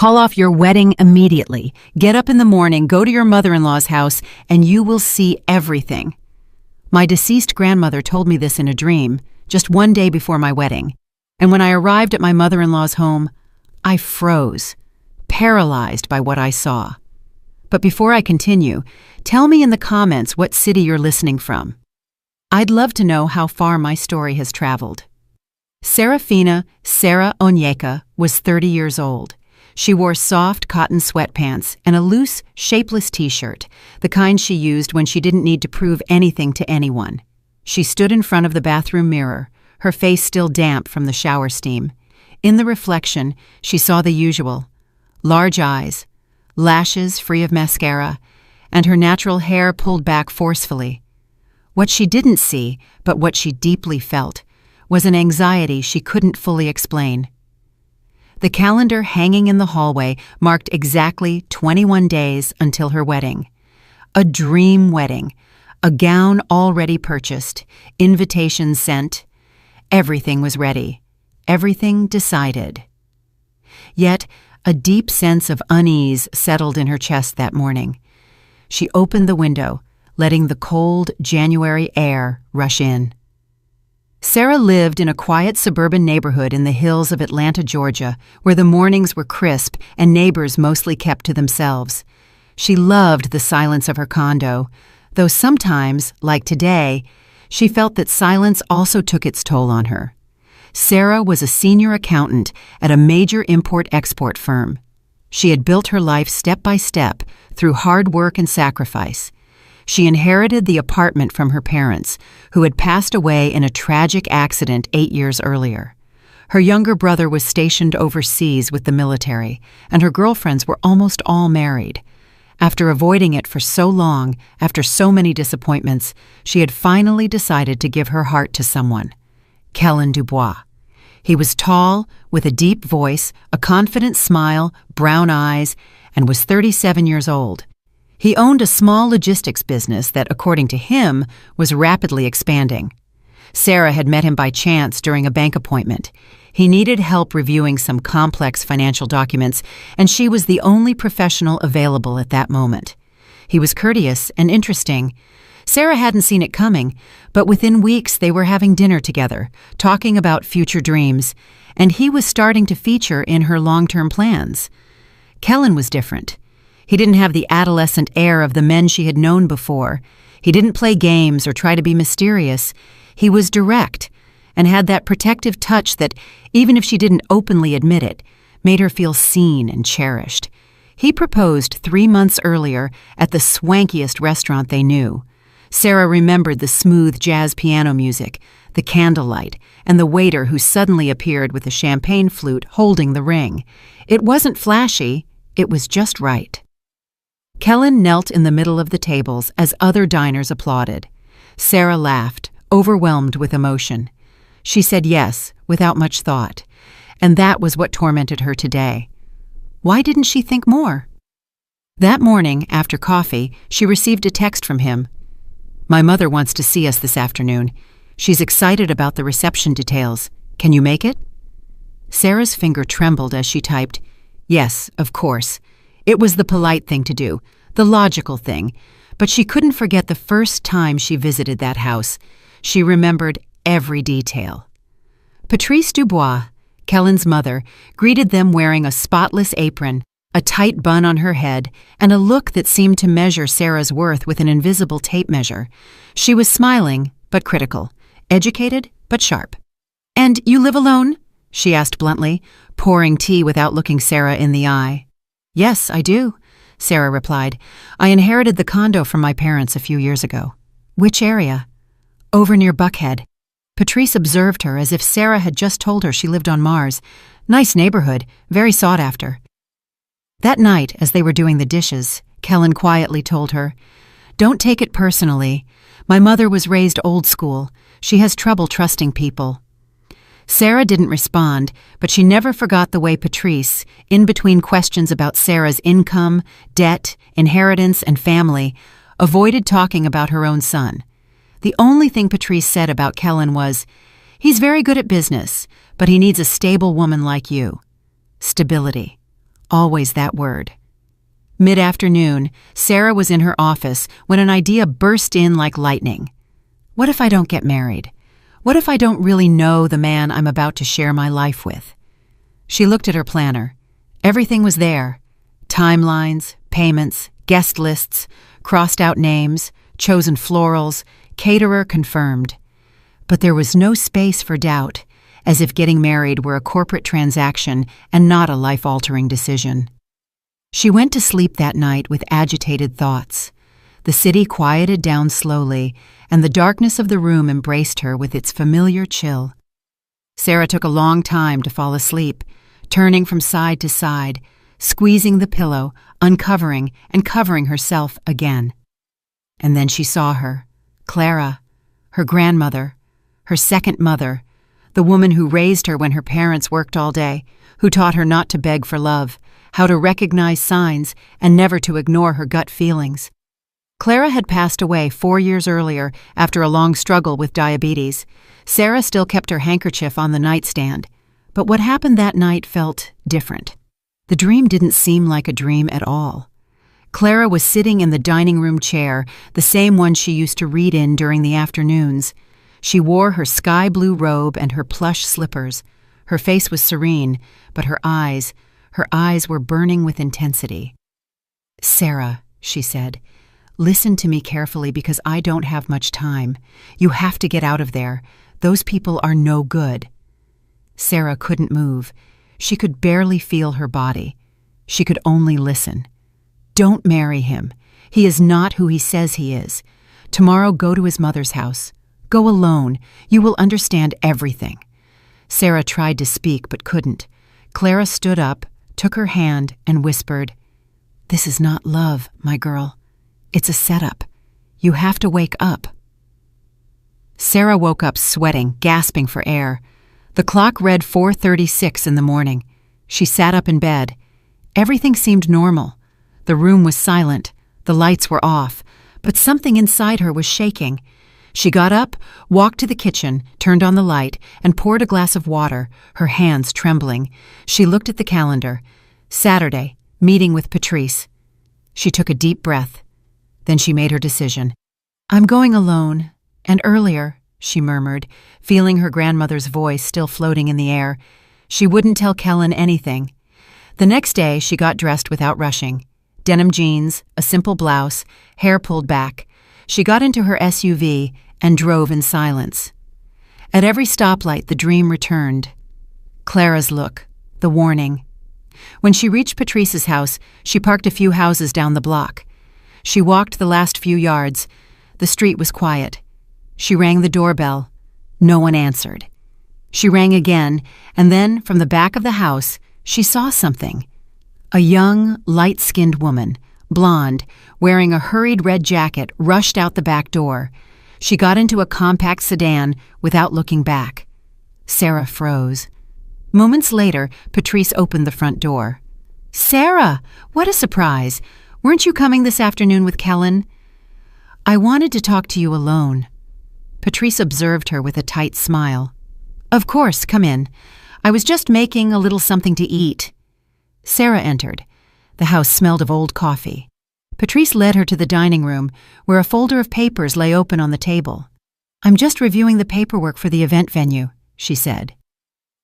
Call off your wedding immediately. Get up in the morning, go to your mother-in-law's house, and you will see everything. My deceased grandmother told me this in a dream, just one day before my wedding. And when I arrived at my mother-in-law's home, I froze, paralyzed by what I saw. But before I continue, tell me in the comments what city you're listening from. I'd love to know how far my story has traveled. Serafina Sarah Onyeka was 30 years old. She wore soft cotton sweatpants and a loose, shapeless t-shirt, the kind she used when she didn't need to prove anything to anyone. She stood in front of the bathroom mirror, her face still damp from the shower steam. In the reflection, she saw the usual: large eyes, lashes free of mascara, and her natural hair pulled back forcefully. What she didn't see, but what she deeply felt, was an anxiety she couldn't fully explain. The calendar hanging in the hallway marked exactly 21 days until her wedding. A dream wedding, a gown already purchased, invitations sent. Everything was ready, everything decided. Yet, a deep sense of unease settled in her chest that morning. She opened the window, letting the cold January air rush in. Sarah lived in a quiet suburban neighborhood in the hills of Atlanta, Georgia, where the mornings were crisp and neighbors mostly kept to themselves. She loved the silence of her condo, though sometimes, like today, she felt that silence also took its toll on her. Sarah was a senior accountant at a major import-export firm. She had built her life step by step through hard work and sacrifice. She inherited the apartment from her parents, who had passed away in a tragic accident 8 years earlier. Her younger brother was stationed overseas with the military, and her girlfriends were almost all married. After avoiding it for so long, after so many disappointments, she had finally decided to give her heart to someone: Kellen Dubois. He was tall, with a deep voice, a confident smile, brown eyes, and was 37 years old. He owned a small logistics business that, according to him, was rapidly expanding. Sarah had met him by chance during a bank appointment. He needed help reviewing some complex financial documents, and she was the only professional available at that moment. He was courteous and interesting. Sarah hadn't seen it coming, but within weeks they were having dinner together, talking about future dreams, and he was starting to feature in her long-term plans. Kellen was different. He didn't have the adolescent air of the men she had known before. He didn't play games or try to be mysterious. He was direct and had that protective touch that, even if she didn't openly admit it, made her feel seen and cherished. He proposed 3 months earlier at the swankiest restaurant they knew. Sarah remembered the smooth jazz piano music, the candlelight, and the waiter who suddenly appeared with a champagne flute holding the ring. It wasn't flashy, it was just right. Kellen knelt in the middle of the tables as other diners applauded. Sarah laughed, overwhelmed with emotion. She said yes, without much thought, and that was what tormented her today. Why didn't she think more? That morning, after coffee, she received a text from him. "My mother wants to see us this afternoon. She's excited about the reception details. Can you make it?" Sarah's finger trembled as she typed, "Yes, of course." It was the polite thing to do, the logical thing, but she couldn't forget the first time she visited that house. She remembered every detail. Patrice Dubois, Kellen's mother, greeted them wearing a spotless apron, a tight bun on her head, and a look that seemed to measure Sarah's worth with an invisible tape measure. She was smiling, but critical, educated, but sharp. "And you live alone?" she asked bluntly, pouring tea without looking Sarah in the eye. "Yes, I do," Sarah replied. "I inherited the condo from my parents a few years ago." "Which area?" "Over near Buckhead." Patrice observed her as if Sarah had just told her she lived on Mars. Nice neighborhood, very sought after. That night, as they were doing the dishes, Kellen quietly told her, "Don't take it personally. My mother was raised old school. She has trouble trusting people." Sarah didn't respond, but she never forgot the way Patrice, in between questions about Sarah's income, debt, inheritance, and family, avoided talking about her own son. The only thing Patrice said about Kellen was, "He's very good at business, but he needs a stable woman like you." Stability. Always that word. Mid-afternoon, Sarah was in her office when an idea burst in like lightning. What if I don't get married? What if I don't really know the man I'm about to share my life with? She looked at her planner. Everything was there. Timelines, payments, guest lists, crossed out names, chosen florals, caterer confirmed. But there was no space for doubt, as if getting married were a corporate transaction and not a life-altering decision. She went to sleep that night with agitated thoughts. The city quieted down slowly, and the darkness of the room embraced her with its familiar chill. Sarah took a long time to fall asleep, turning from side to side, squeezing the pillow, uncovering and covering herself again. And then she saw her, Clara, her grandmother, her second mother, the woman who raised her when her parents worked all day, who taught her not to beg for love, how to recognize signs, and never to ignore her gut feelings. Clara had passed away 4 years earlier after a long struggle with diabetes. Sarah still kept her handkerchief on the nightstand, but what happened that night felt different. The dream didn't seem like a dream at all. Clara was sitting in the dining room chair, the same one she used to read in during the afternoons. She wore her sky blue robe and her plush slippers. Her face was serene, but her eyes were burning with intensity. "Sarah," she said, "listen to me carefully because I don't have much time. You have to get out of there. Those people are no good." Sarah couldn't move. She could barely feel her body. She could only listen. "Don't marry him. He is not who he says he is. Tomorrow go to his mother's house. Go alone. You will understand everything." Sarah tried to speak but couldn't. Clara stood up, took her hand, and whispered, "This is not love, my girl. It's a setup. You have to wake up." Sarah woke up sweating, gasping for air. The clock read 4:36 in the morning. She sat up in bed. Everything seemed normal. The room was silent. The lights were off. But something inside her was shaking. She got up, walked to the kitchen, turned on the light, and poured a glass of water, her hands trembling. She looked at the calendar. Saturday, meeting with Patrice. She took a deep breath. Then she made her decision. "I'm going alone, and earlier," she murmured, feeling her grandmother's voice still floating in the air. She wouldn't tell Kellen anything. The next day, she got dressed without rushing. Denim jeans, a simple blouse, hair pulled back. She got into her SUV and drove in silence. At every stoplight, the dream returned. Clara's look, the warning. When she reached Patrice's house, she parked a few houses down the block. She walked the last few yards. The street was quiet. She rang the doorbell. No one answered. She rang again, and then, from the back of the house, she saw something. A young, light-skinned woman, blonde, wearing a hurried red jacket, rushed out the back door. She got into a compact sedan without looking back. Sarah froze. Moments later, Patrice opened the front door. "Sarah, what a surprise! Weren't you coming this afternoon with Kellen?" "I wanted to talk to you alone." Patrice observed her with a tight smile. "Of course, come in. I was just making a little something to eat." Sarah entered. The house smelled of old coffee. Patrice led her to the dining room, where a folder of papers lay open on the table. "I'm just reviewing the paperwork for the event venue," she said.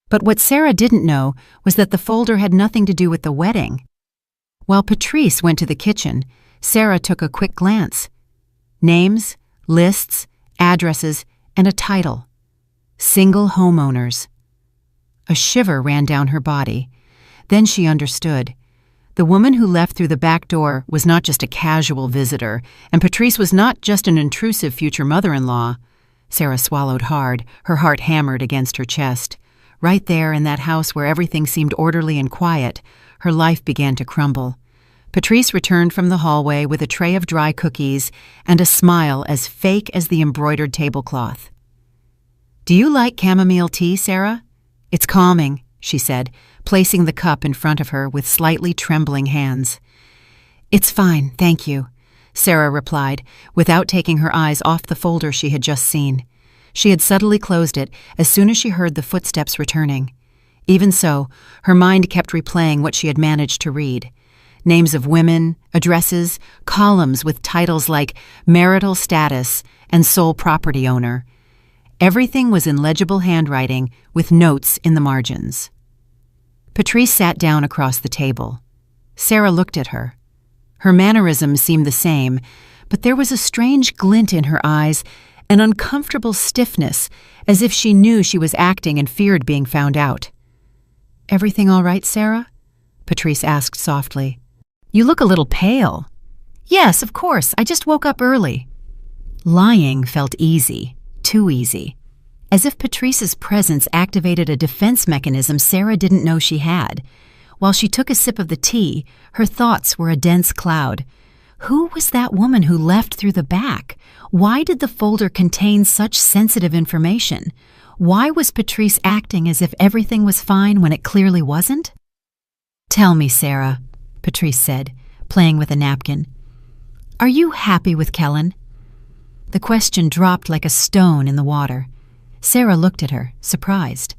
But what Sarah didn't know was that the folder had nothing to do with the wedding. While Patrice went to the kitchen, Sarah took a quick glance. Names, lists, addresses, and a title. Single homeowners. A shiver ran down her body. Then she understood. The woman who left through the back door was not just a casual visitor, and Patrice was not just an intrusive future mother-in-law. Sarah swallowed hard, her heart hammered against her chest. Right there in that house where everything seemed orderly and quiet, her life began to crumble. Patrice returned from the hallway with a tray of dry cookies and a smile as fake as the embroidered tablecloth. "Do you like chamomile tea, Sarah? It's calming," she said, placing the cup in front of her with slightly trembling hands. "It's fine, thank you," Sarah replied, without taking her eyes off the folder she had just seen. She had subtly closed it as soon as she heard the footsteps returning. Even so, her mind kept replaying what she had managed to read. Names of women, addresses, columns with titles like marital status and sole property owner. Everything was in legible handwriting with notes in the margins. Patrice sat down across the table. Sarah looked at her. Her mannerisms seemed the same, but there was a strange glint in her eyes, an uncomfortable stiffness, as if she knew she was acting and feared being found out. "Everything all right, Sarah?" Patrice asked softly. "You look a little pale." "Yes, of course. I just woke up early." Lying felt easy, too easy. As if Patrice's presence activated a defense mechanism Sarah didn't know she had. While she took a sip of the tea, her thoughts were a dense cloud. Who was that woman who left through the back? Why did the folder contain such sensitive information? Why was Patrice acting as if everything was fine when it clearly wasn't? "Tell me, Sarah," Patrice said, playing with a napkin. "Are you happy with Kellen?" The question dropped like a stone in the water. Sarah looked at her, surprised.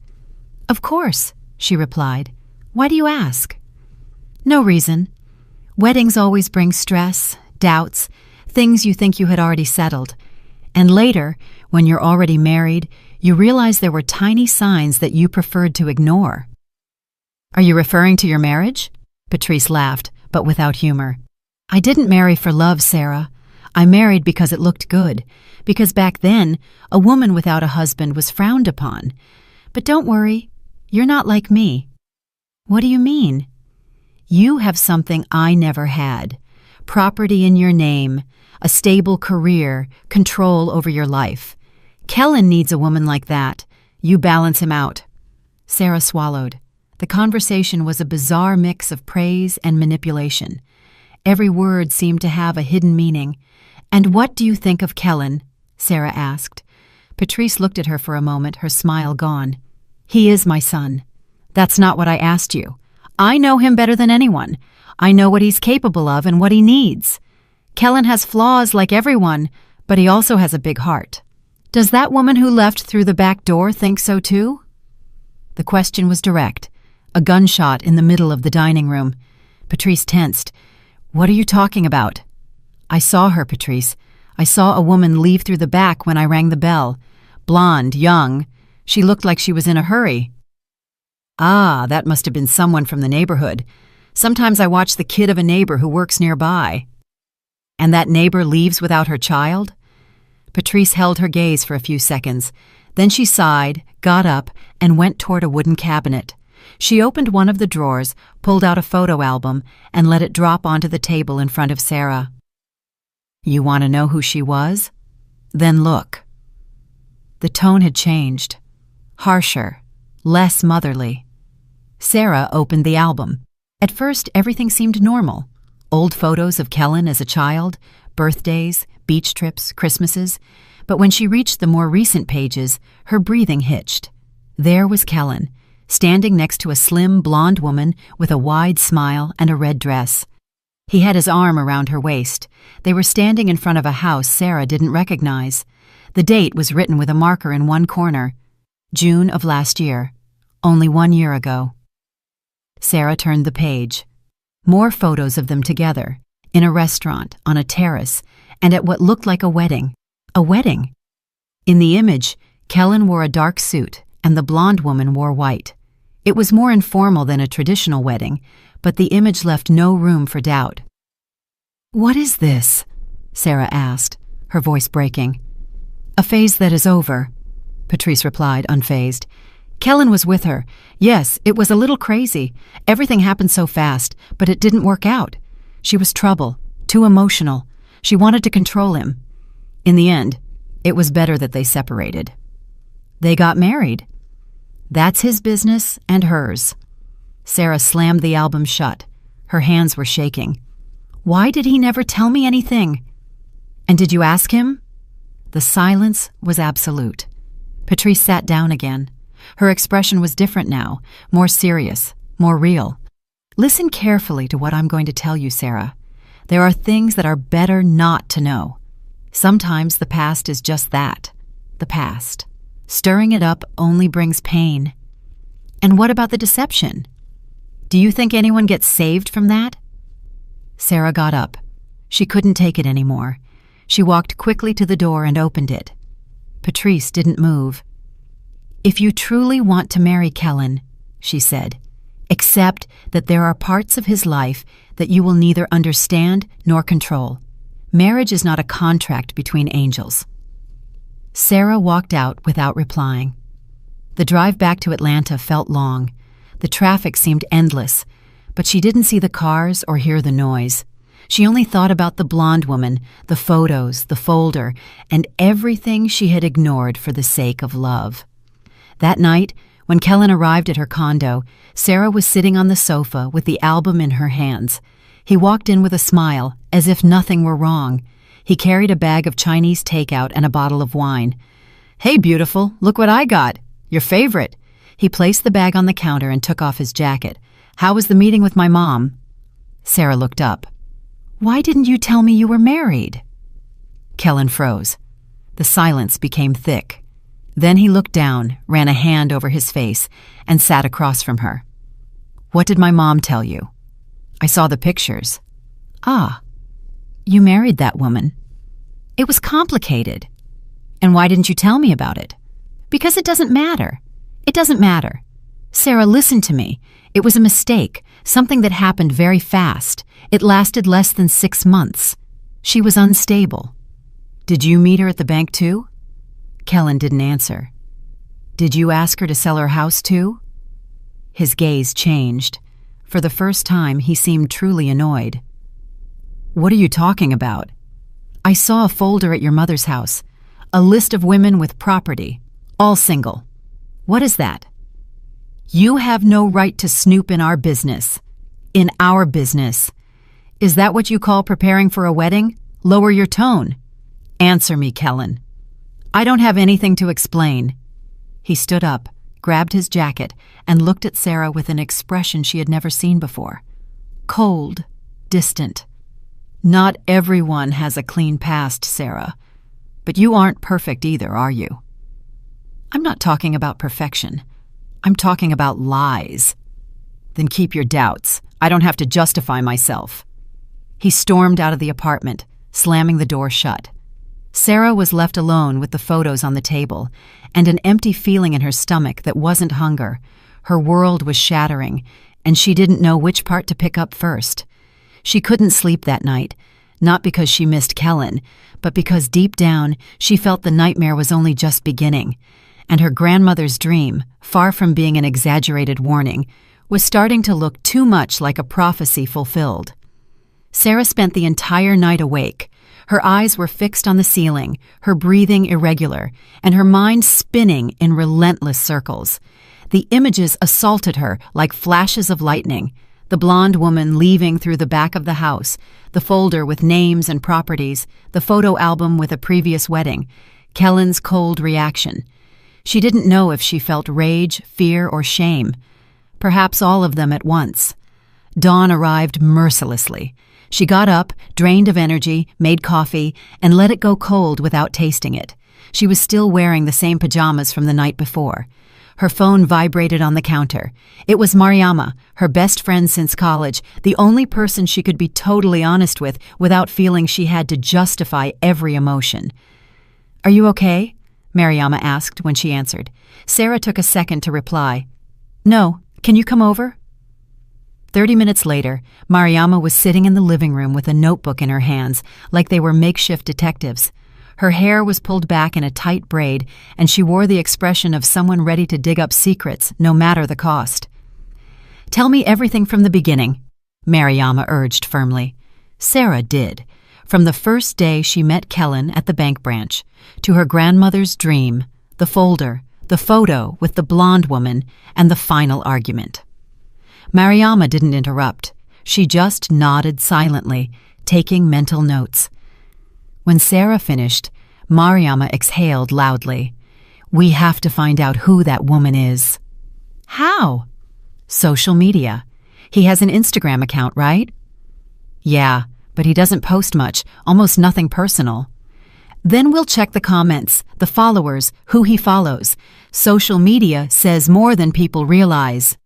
"Of course," she replied. "Why do you ask?" "No reason. Weddings always bring stress, doubts, things you think you had already settled. And later, when you're already married, you realize there were tiny signs that you preferred to ignore." "Are you referring to your marriage?" Patrice laughed, but without humor. "I didn't marry for love, Sarah. I married because it looked good, because back then, a woman without a husband was frowned upon. But don't worry, you're not like me." "What do you mean?" "You have something I never had. Property in your name, a stable career, control over your life. Kellen needs a woman like that. You balance him out." Sarah swallowed. The conversation was a bizarre mix of praise and manipulation. Every word seemed to have a hidden meaning. "And what do you think of Kellen?" Sarah asked. Patrice looked at her for a moment, her smile gone. "He is my son." "That's not what I asked you. I know him better than anyone. I know what he's capable of and what he needs. Kellen has flaws like everyone, but he also has a big heart. Does that woman who left through the back door think so too?" The question was direct, a gunshot in the middle of the dining room. Patrice tensed. "What are you talking about?" "I saw her, Patrice. I saw a woman leave through the back when I rang the bell. Blonde, young. She looked like she was in a hurry." "Ah, that must have been someone from the neighborhood. Sometimes I watch the kid of a neighbor who works nearby." "And that neighbor leaves without her child?" Patrice held her gaze for a few seconds. Then she sighed, got up, and went toward a wooden cabinet. She opened one of the drawers, pulled out a photo album, and let it drop onto the table in front of Sarah. "You want to know who she was? Then look." The tone had changed. Harsher, less motherly. Sarah opened the album. At first, everything seemed normal. Old photos of Kellen as a child, birthdays, beach trips, Christmases. But when she reached the more recent pages, her breathing hitched. There was Kellen, standing next to a slim, blonde woman with a wide smile and a red dress. He had his arm around her waist. They were standing in front of a house Sarah didn't recognize. The date was written with a marker in one corner. June of last year. Only 1 year ago. Sarah turned the page. More photos of them together, in a restaurant, on a terrace, and at what looked like a wedding. A wedding. In the image, Kellen wore a dark suit, and the blonde woman wore white. It was more informal than a traditional wedding, but the image left no room for doubt. "What is this?" Sarah asked, her voice breaking. "A phase that is over," Patrice replied, unfazed. "Kellen was with her. Yes, it was a little crazy. Everything happened so fast, but it didn't work out. She was trouble, too emotional. She wanted to control him. In the end, it was better that they separated. They got married. That's his business and hers." Sarah slammed the album shut. Her hands were shaking. "Why did he never tell me anything?" "And did you ask him?" The silence was absolute. Patrice sat down again. Her expression was different now, more serious, more real. "Listen carefully to what I'm going to tell you, Sarah. There are things that are better not to know. Sometimes the past is just that, the past. Stirring it up only brings pain. And what about the deception? Do you think anyone gets saved from that? Sarah got up. She couldn't take it anymore. She walked quickly to the door and opened it. Patrice didn't move. "If you truly want to marry Kellen," she said, "accept that there are parts of his life that you will neither understand nor control. Marriage is not a contract between angels." Sarah walked out without replying. The drive back to Atlanta felt long. The traffic seemed endless, but she didn't see the cars or hear the noise. She only thought about the blonde woman, the photos, the folder, and everything she had ignored for the sake of love. That night, when Kellen arrived at her condo, Sarah was sitting on the sofa with the album in her hands. He walked in with a smile, as if nothing were wrong. He carried a bag of Chinese takeout and a bottle of wine. "Hey, beautiful, look what I got. Your favorite." He placed the bag on the counter and took off his jacket. "How was the meeting with my mom?" Sarah looked up. "Why didn't you tell me you were married?" Kellen froze. The silence became thick. Then he looked down, ran a hand over his face, and sat across from her. "What did my mom tell you?" "I saw the pictures." "Ah, you married that woman." "It was complicated." "And why didn't you tell me about it?" "Because it doesn't matter. It doesn't matter. Sarah, listen to me. It was a mistake, something that happened very fast. It lasted less than 6 months. She was unstable." "Did you meet her at the bank too?" Kellen didn't answer. "Did you ask her to sell her house too?" His gaze changed. For the first time, he seemed truly annoyed. "What are you talking about?" "I saw a folder at your mother's house. A list of women with property, all single." "What is that?" "You have no right to snoop in our business." "In our business. Is that what you call preparing for a wedding? Lower your tone." "Answer me, Kellen." "I don't have anything to explain." He stood up, grabbed his jacket, and looked at Sarah with an expression she had never seen before. Cold, distant. "Not everyone has a clean past, Sarah. But you aren't perfect either, are you?" "I'm not talking about perfection. I'm talking about lies." "Then keep your doubts. I don't have to justify myself." He stormed out of the apartment, slamming the door shut. Sarah was left alone with the photos on the table, and an empty feeling in her stomach that wasn't hunger. Her world was shattering, and she didn't know which part to pick up first. She couldn't sleep that night, not because she missed Kellen, but because deep down she felt the nightmare was only just beginning, and her grandmother's dream, far from being an exaggerated warning, was starting to look too much like a prophecy fulfilled. Sarah spent the entire night awake. Her eyes were fixed on the ceiling, her breathing irregular, and her mind spinning in relentless circles. The images assaulted her like flashes of lightning. The blonde woman leaving through the back of the house, the folder with names and properties, the photo album with a previous wedding, Kellen's cold reaction. She didn't know if she felt rage, fear, or shame. Perhaps all of them at once. Dawn arrived mercilessly. She got up, drained of energy, made coffee, and let it go cold without tasting it. She was still wearing the same pajamas from the night before. Her phone vibrated on the counter. It was Mariama, her best friend since college, the only person she could be totally honest with without feeling she had to justify every emotion. "Are you okay?" Mariama asked when she answered. Sarah took a second to reply. "No, can you come over?" 30 minutes later, Mariama was sitting in the living room with a notebook in her hands, like they were makeshift detectives. Her hair was pulled back in a tight braid, and she wore the expression of someone ready to dig up secrets, no matter the cost. "Tell me everything from the beginning," Mariama urged firmly. Sarah did. From the first day she met Kellen at the bank branch, to her grandmother's dream, the folder, the photo with the blonde woman, and the final argument. Mariama didn't interrupt. She just nodded silently, taking mental notes. When Sarah finished, Mariama exhaled loudly. "We have to find out who that woman is." "How?" "Social media. He has an Instagram account, right?" "Yeah, but he doesn't post much, almost nothing personal." Then we'll check the comments, the followers, who he follows. Social media says more than people realize.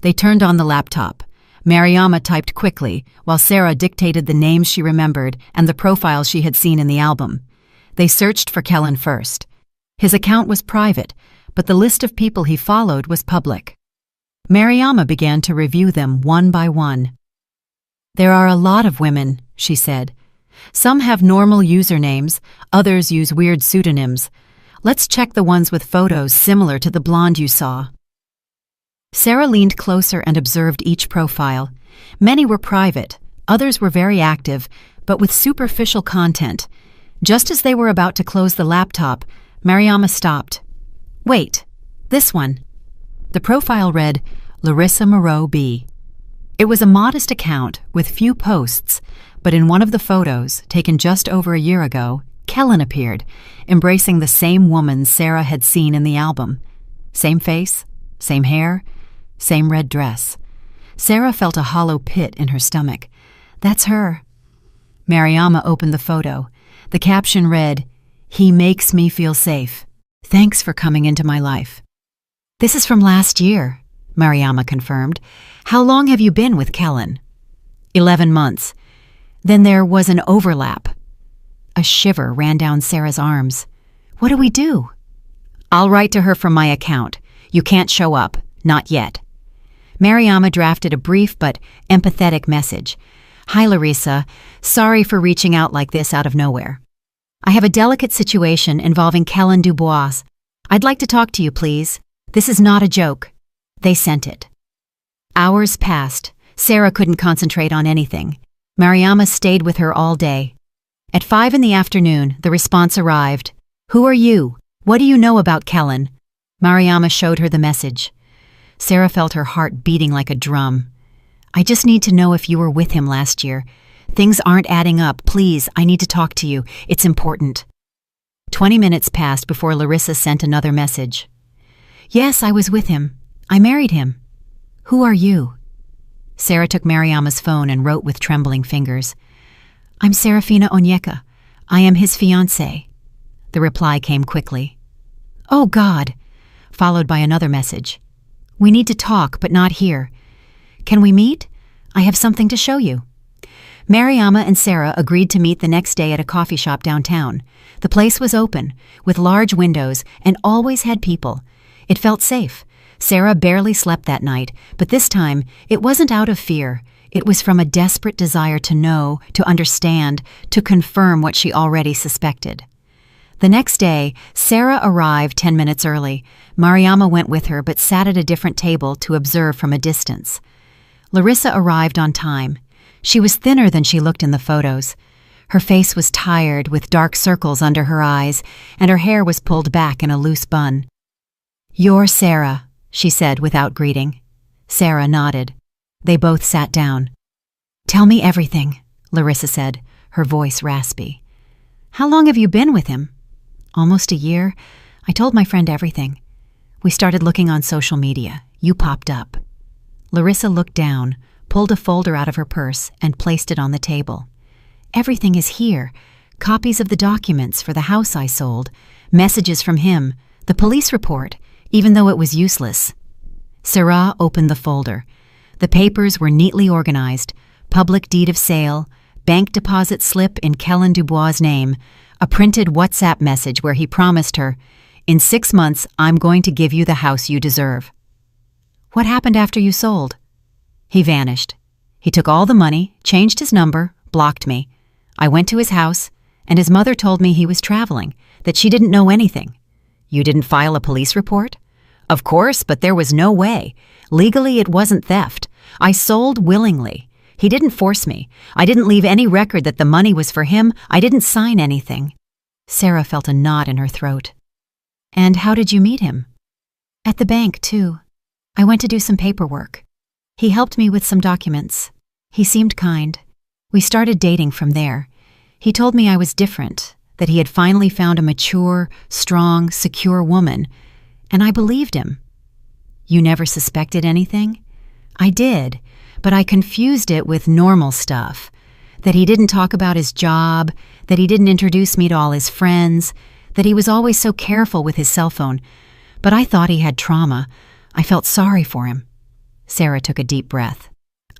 They turned on the laptop. Mariama typed quickly, while Sarah dictated the names she remembered and the profiles she had seen in the album. They searched for Kellen first. His account was private, but the list of people he followed was public. Mariama began to review them one by one. "There are a lot of women," she said. "Some have normal usernames, others use weird pseudonyms. Let's check the ones with photos similar to the blonde you saw." Sarah leaned closer and observed each profile. Many were private, others were very active, but with superficial content. Just as they were about to close the laptop, Mariama stopped. "Wait, this one." The profile read, Larissa Moreau B. It was a modest account with few posts, but in one of the photos, taken just over a year ago, Kellen appeared, embracing the same woman Sarah had seen in the album. Same face, same hair, same red dress. Sarah felt a hollow pit in her stomach. "That's her." Mariama opened the photo. The caption read, "He makes me feel safe. Thanks for coming into my life." "This is from last year," Mariama confirmed. "How long have you been with Kellen?" 11 months. Then there was an overlap. A shiver ran down Sarah's arms. "What do we do?" "I'll write to her from my account. You can't show up. Not yet." Mariama drafted a brief but empathetic message. "Hi, Larissa. Sorry for reaching out like this out of nowhere. I have a delicate situation involving Kellen Dubois. I'd like to talk to you, please. This is not a joke." They sent it. Hours passed. Sarah couldn't concentrate on anything. Mariama stayed with her all day. At 5 in the afternoon, the response arrived. "Who are you? What do you know about Kellen?" Mariama showed her the message. Sarah felt her heart beating like a drum. "I just need to know if you were with him last year. Things aren't adding up. Please, I need to talk to you. It's important." 20 minutes passed before Larissa sent another message. "Yes, I was with him. I married him." "Who are you?" Sarah took Mariama's phone and wrote with trembling fingers. "I'm Serafina Onyeka. I am his fiancée." The reply came quickly. "Oh, God," followed by another message. "We need to talk, but not here. Can we meet? I have something to show you." Mariama and Sarah agreed to meet the next day at a coffee shop downtown. The place was open, with large windows, and always had people. It felt safe. Sarah barely slept that night, but this time it wasn't out of fear. It was from a desperate desire to know, to understand, to confirm what she already suspected. The next day, Sarah arrived 10 minutes early. Mariama went with her but sat at a different table to observe from a distance. Larissa arrived on time. She was thinner than she looked in the photos. Her face was tired, with dark circles under her eyes, and her hair was pulled back in a loose bun. "You're Sarah," she said without greeting. Sarah nodded. They both sat down. "Tell me everything," Larissa said, her voice raspy. "How long have you been with him?" "Almost a year. I told my friend everything. We started looking on social media. You popped up." Larissa looked down, pulled a folder out of her purse, and placed it on the table. "Everything is here. Copies of the documents for the house I sold, messages from him, the police report, even though it was useless." Sarah opened the folder. The papers were neatly organized: public deed of sale, bank deposit slip in Kellen Dubois' name, a printed WhatsApp message where he promised her, "In 6 months, I'm going to give you the house you deserve." "What happened after you sold?" "He vanished. He took all the money, changed his number, blocked me. I went to his house, and his mother told me he was traveling, that she didn't know anything." "You didn't file a police report?" "Of course, but there was no way. Legally, it wasn't theft. I sold willingly. He didn't force me. I didn't leave any record that the money was for him. I didn't sign anything." Sarah felt a knot in her throat. "And how did you meet him?" "At the bank, too. I went to do some paperwork. He helped me with some documents. He seemed kind. We started dating from there. He told me I was different, that he had finally found a mature, strong, secure woman, and I believed him." "You never suspected anything?" "I did, but I confused it with normal stuff. That he didn't talk about his job, that he didn't introduce me to all his friends, that he was always so careful with his cell phone. But I thought he had trauma. I felt sorry for him. Sarah took a deep breath.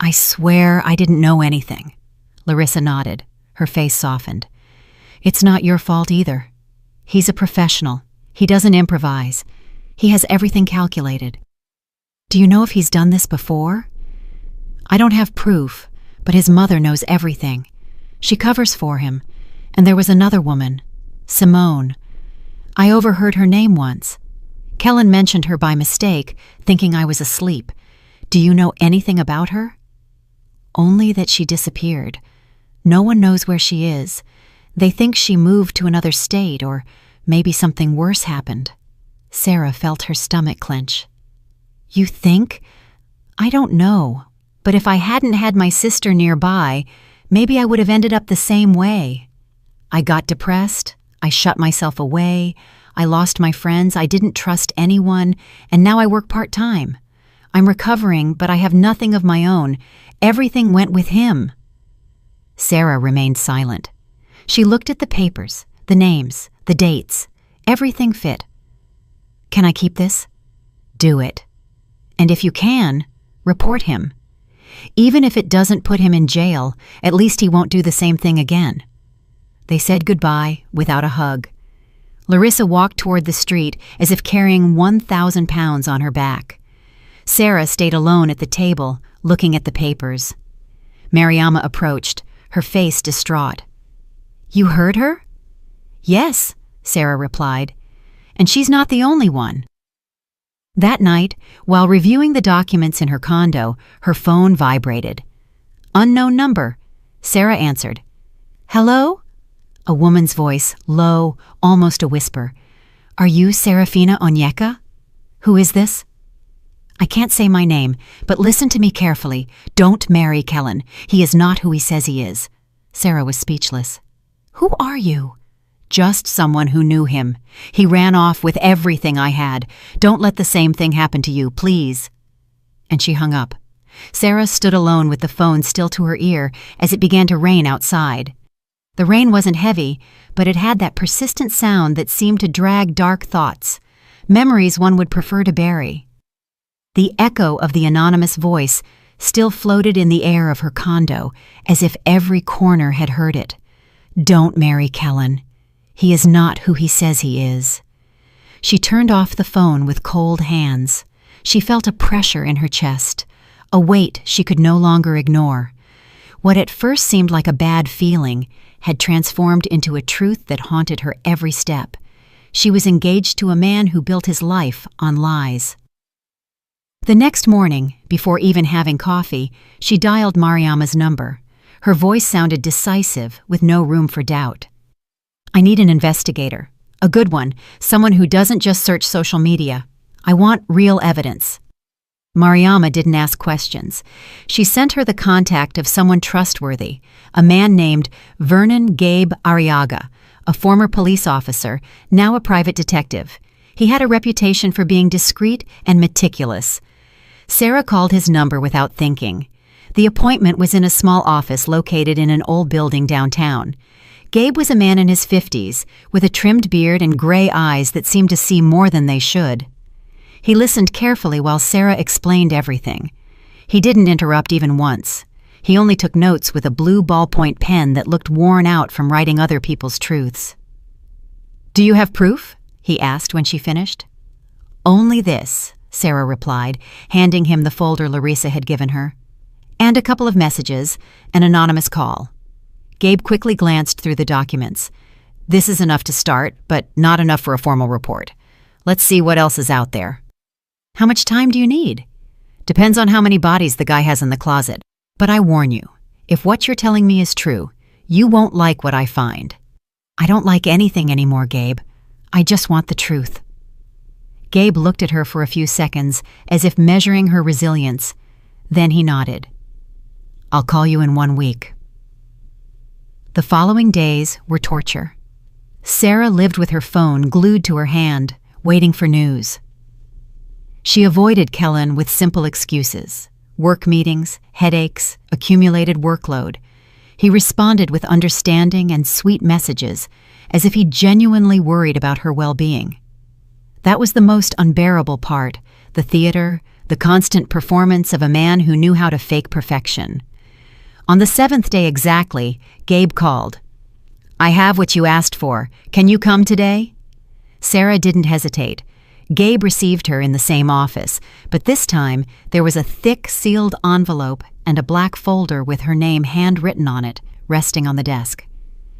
I swear I didn't know anything. Larissa nodded. Her face softened. It's not your fault either. He's a professional. He doesn't improvise. He has everything calculated. Do you know if he's done this before? I don't have proof, but his mother knows everything. She covers for him. And there was another woman, Simone. I overheard her name once. Kellen mentioned her by mistake, thinking I was asleep. Do you know anything about her? Only that she disappeared. No one knows where she is. They think she moved to another state, or maybe something worse happened. Sarah felt her stomach clench. You think? I don't know. But if I hadn't had my sister nearby, maybe I would have ended up the same way. I got depressed. I shut myself away. I lost my friends. I didn't trust anyone. And now I work part-time. I'm recovering, but I have nothing of my own. Everything went with him. Sarah remained silent. She looked at the papers, the names, the dates. Everything fit. Can I keep this? Do it. And if you can, report him. Even if it doesn't put him in jail, at least he won't do the same thing again. They said goodbye without a hug. Larissa walked toward the street as if carrying 1,000 pounds on her back. Sarah stayed alone at the table, looking at the papers. Mariama approached, her face distraught. You heard her? Yes, Sarah replied. And she's not the only one. That night, while reviewing the documents in her condo, her phone vibrated. Unknown number. Sarah answered. Hello? A woman's voice, low, almost a whisper. Are you Serafina Onyeka? Who is this? I can't say my name, but listen to me carefully. Don't marry Kellen. He is not who he says he is. Sarah was speechless. Who are you? Just someone who knew him. He ran off with everything I had. Don't let the same thing happen to you, please. And she hung up. Sarah stood alone with the phone still to her ear as it began to rain outside. The rain wasn't heavy, but it had that persistent sound that seemed to drag dark thoughts, memories one would prefer to bury. The echo of the anonymous voice still floated in the air of her condo, as if every corner had heard it. Don't marry Kellen. He is not who he says he is. She turned off the phone with cold hands. She felt a pressure in her chest, a weight she could no longer ignore. What at first seemed like a bad feeling had transformed into a truth that haunted her every step. She was engaged to a man who built his life on lies. The next morning, before even having coffee, she dialed Mariama's number. Her voice sounded decisive, with no room for doubt. I need an investigator. A good one, someone who doesn't just search social media. I want real evidence. Mariama didn't ask questions. She sent her the contact of someone trustworthy, a man named Vernon Gabe Arriaga, a former police officer, now a private detective. He had a reputation for being discreet and meticulous. Sarah called his number without thinking. The appointment was in a small office located in an old building downtown. Gabe was a man in his 50s, with a trimmed beard and gray eyes that seemed to see more than they should. He listened carefully while Sarah explained everything. He didn't interrupt even once. He only took notes with a blue ballpoint pen that looked worn out from writing other people's truths. Do you have proof? He asked when she finished. Only this, Sarah replied, handing him the folder Larissa had given her. And a couple of messages, an anonymous call. Gabe quickly glanced through the documents. This is enough to start, but not enough for a formal report. Let's see what else is out there. How much time do you need? Depends on how many bodies the guy has in the closet. But I warn you, if what you're telling me is true, you won't like what I find. I don't like anything anymore, Gabe. I just want the truth. Gabe looked at her for a few seconds, as if measuring her resilience. Then he nodded. I'll call you in 1 week. The following days were torture. Sarah lived with her phone glued to her hand, waiting for news. She avoided Kellen with simple excuses: work meetings, headaches, accumulated workload. He responded with understanding and sweet messages, as if he genuinely worried about her well-being. That was the most unbearable part, the theater, the constant performance of a man who knew how to fake perfection. On the 7th day exactly, Gabe called. "I have what you asked for. Can you come today?" Sarah didn't hesitate. Gabe received her in the same office, but this time there was a thick sealed envelope and a black folder with her name handwritten on it, resting on the desk.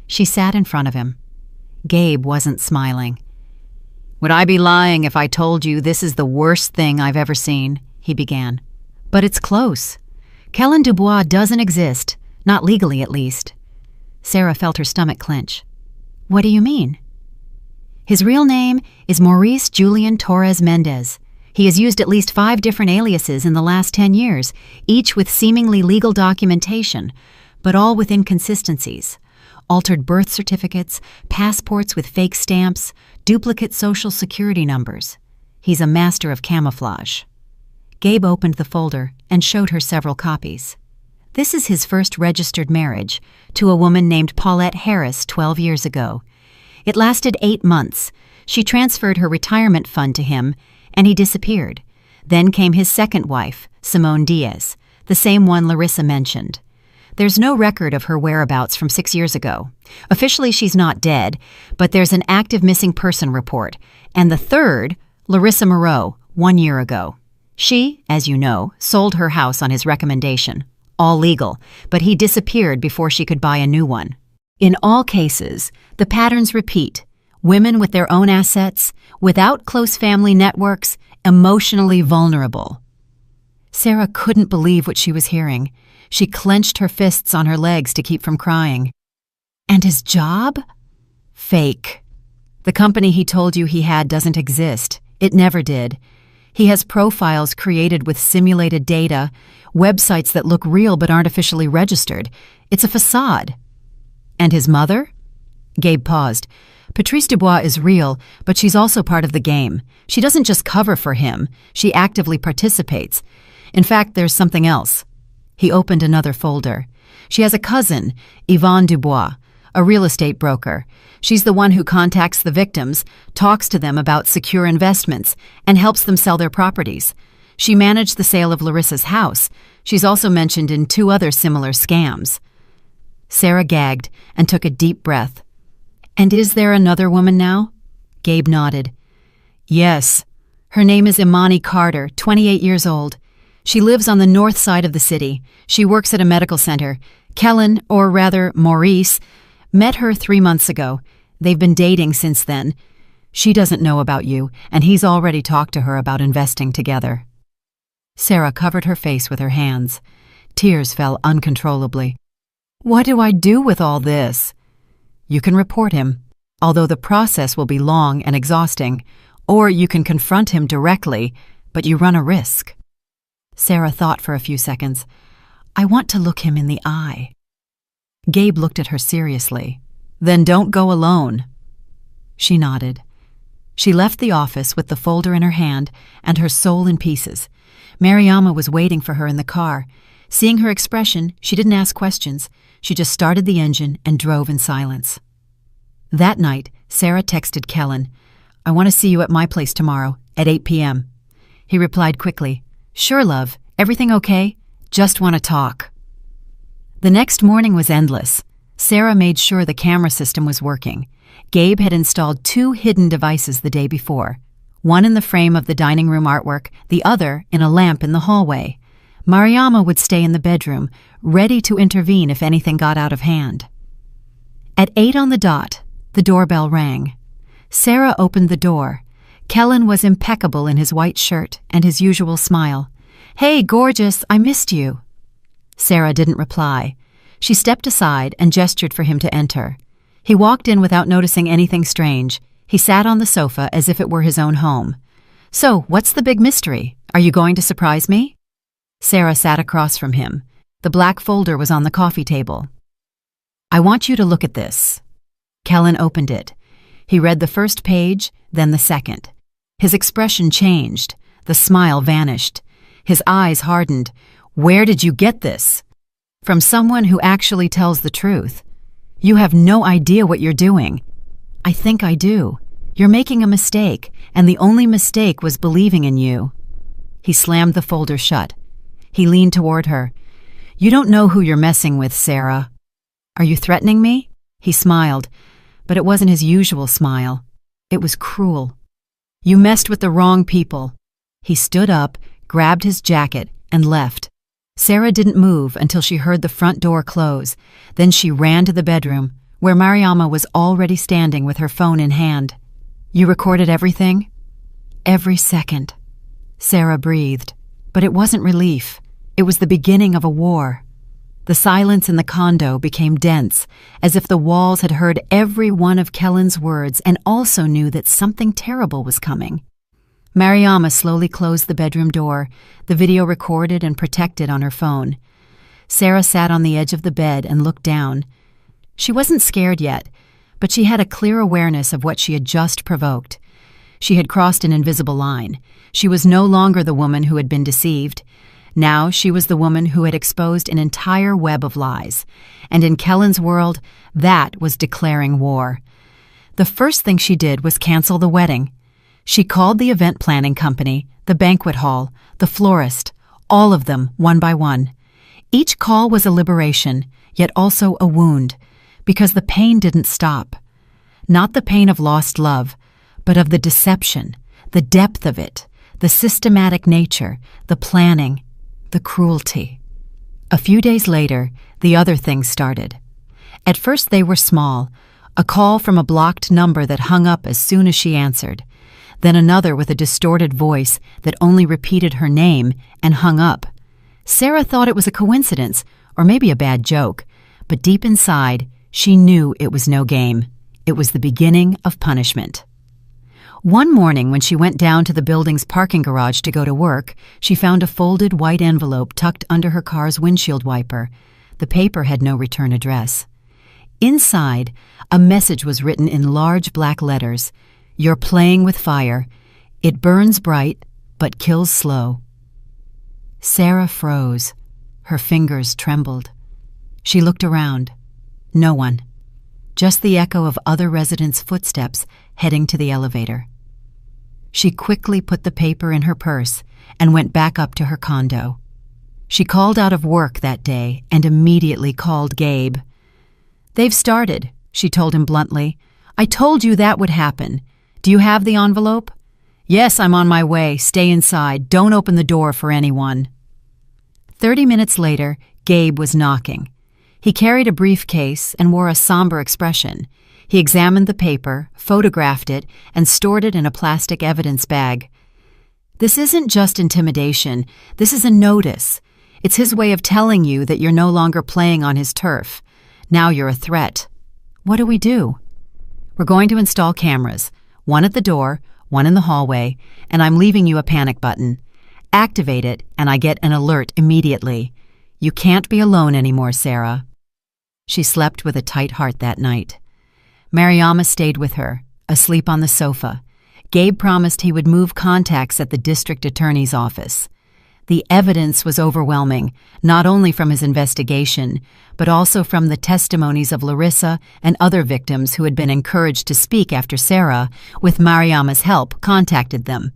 She sat in front of him. Gabe wasn't smiling. "Would I be lying if I told you this is the worst thing I've ever seen?" he began. "But it's close. Kellen Dubois doesn't exist, not legally at least." Sarah felt her stomach clench. "What do you mean?" "His real name is Maurice Julian Torres Mendez. He has used at least 5 different aliases in the last 10 years, each with seemingly legal documentation, but all with inconsistencies. Altered birth certificates, passports with fake stamps, duplicate social security numbers. He's a master of camouflage." Gabe opened the folder and showed her several copies. "This is his first registered marriage, to a woman named Paulette Harris 12 years ago. It lasted 8 months. She transferred her retirement fund to him, and he disappeared. Then came his second wife, Simone Diaz, the same one Larissa mentioned. There's no record of her whereabouts from 6 years ago. Officially, she's not dead, but there's an active missing person report. And the third, Larissa Moreau, 1 year ago. She, as you know, sold her house on his recommendation. All legal, but he disappeared before she could buy a new one. In all cases, the patterns repeat. Women with their own assets, without close family networks, emotionally vulnerable." Sarah couldn't believe what she was hearing. She clenched her fists on her legs to keep from crying. "And his job?" "Fake. The company he told you he had doesn't exist. It never did. He has profiles created with simulated data, websites that look real but aren't officially registered. It's a facade." "And his mother?" Gabe paused. "Patrice Dubois is real, but she's also part of the game. She doesn't just cover for him. She actively participates. In fact, there's something else." He opened another folder. "She has a cousin, Yvonne Dubois, a real estate broker. She's the one who contacts the victims, talks to them about secure investments, and helps them sell their properties. She managed the sale of Larissa's house. She's also mentioned in 2 other similar scams." Sarah gagged and took a deep breath. "And is there another woman now?" Gabe nodded. "Yes. Her name is Imani Carter, 28 years old. She lives on the north side of the city. She works at a medical center. Kellen, or rather Maurice, met her 3 months ago. They've been dating since then. She doesn't know about you, and he's already talked to her about investing together." Sarah covered her face with her hands. Tears fell uncontrollably. "What do I do with all this?" "You can report him, although the process will be long and exhausting, or you can confront him directly, but you run a risk." Sarah thought for a few seconds. "I want to look him in the eye." Gabe looked at her seriously. "Then don't go alone." She nodded. She left the office with the folder in her hand and her soul in pieces. Mariama was waiting for her in the car. Seeing her expression, she didn't ask questions. She just started the engine and drove in silence. That night, Sarah texted Kellen, "I want to see you at my place tomorrow at 8 p.m. He replied quickly, "Sure, love. Everything okay? Just want to talk." The next morning was endless. Sarah made sure the camera system was working. Gabe had installed 2 hidden devices the day before, one in the frame of the dining room artwork, the other in a lamp in the hallway. Mariama would stay in the bedroom, ready to intervene if anything got out of hand. At 8 on the dot, the doorbell rang. Sarah opened the door. Kellen was impeccable in his white shirt and his usual smile. "Hey, gorgeous, I missed you." Sarah didn't reply. She stepped aside and gestured for him to enter. He walked in without noticing anything strange. He sat on the sofa as if it were his own home. "So, what's the big mystery? Are you going to surprise me?" Sarah sat across from him. The black folder was on the coffee table. "I want you to look at this." Kellen opened it. He read the first page, then the second. His expression changed. The smile vanished. His eyes hardened. "Where did you get this?" From someone who actually tells the truth. You have no idea what you're doing. I think I do. You're making a mistake, and the only mistake was believing in you. He slammed the folder shut. He leaned toward her. You don't know who you're messing with, Sarah. Are you threatening me? He smiled, but it wasn't his usual smile. It was cruel. You messed with the wrong people. He stood up, grabbed his jacket, and left. Sarah didn't move until she heard the front door close. Then she ran to the bedroom, where Mariama was already standing with her phone in hand. You recorded everything? Every second. Sarah breathed, but it wasn't relief. It was the beginning of a war. The silence in the condo became dense, as if the walls had heard every one of Kellen's words and also knew that something terrible was coming. Mariama slowly closed the bedroom door, the video recorded and protected on her phone. Sarah sat on the edge of the bed and looked down. She wasn't scared yet, but she had a clear awareness of what she had just provoked. She had crossed an invisible line. She was no longer the woman who had been deceived. Now she was the woman who had exposed an entire web of lies. And in Kellen's world, that was declaring war. The first thing she did was cancel the wedding. She called the event planning company, the banquet hall, the florist, all of them one by one. Each call was a liberation, yet also a wound, because the pain didn't stop. Not the pain of lost love, but of the deception, the depth of it, the systematic nature, the planning, the cruelty. A few days later, the other things started. At first they were small, a call from a blocked number that hung up as soon as she answered. Then another with a distorted voice that only repeated her name and hung up. Sarah thought it was a coincidence, or maybe a bad joke, but deep inside, she knew it was no game. It was the beginning of punishment. One morning when she went down to the building's parking garage to go to work, she found a folded white envelope tucked under her car's windshield wiper. The paper had no return address. Inside, a message was written in large black letters. You're playing with fire. It burns bright, but kills slow. Sarah froze. Her fingers trembled. She looked around. No one. Just the echo of other residents' footsteps heading to the elevator. She quickly put the paper in her purse and went back up to her condo. She called out of work that day and immediately called Gabe. They've started, she told him bluntly. I told you that would happen. Do you have the envelope? Yes, I'm on my way. Stay inside. Don't open the door for anyone. 30 minutes later, Gabe was knocking. He carried a briefcase and wore a somber expression. He examined the paper, photographed it, and stored it in a plastic evidence bag. This isn't just intimidation. This is a notice. It's his way of telling you that you're no longer playing on his turf. Now you're a threat. What do we do? We're going to install cameras. One at the door, one in the hallway, and I'm leaving you a panic button. Activate it, and I get an alert immediately. You can't be alone anymore, Sarah. She slept with a tight heart that night. Mariama stayed with her, asleep on the sofa. Gabe promised he would move contacts at the district attorney's office. The evidence was overwhelming, not only from his investigation, but also from the testimonies of Larissa and other victims who had been encouraged to speak after Sarah, with Mariama's help, contacted them.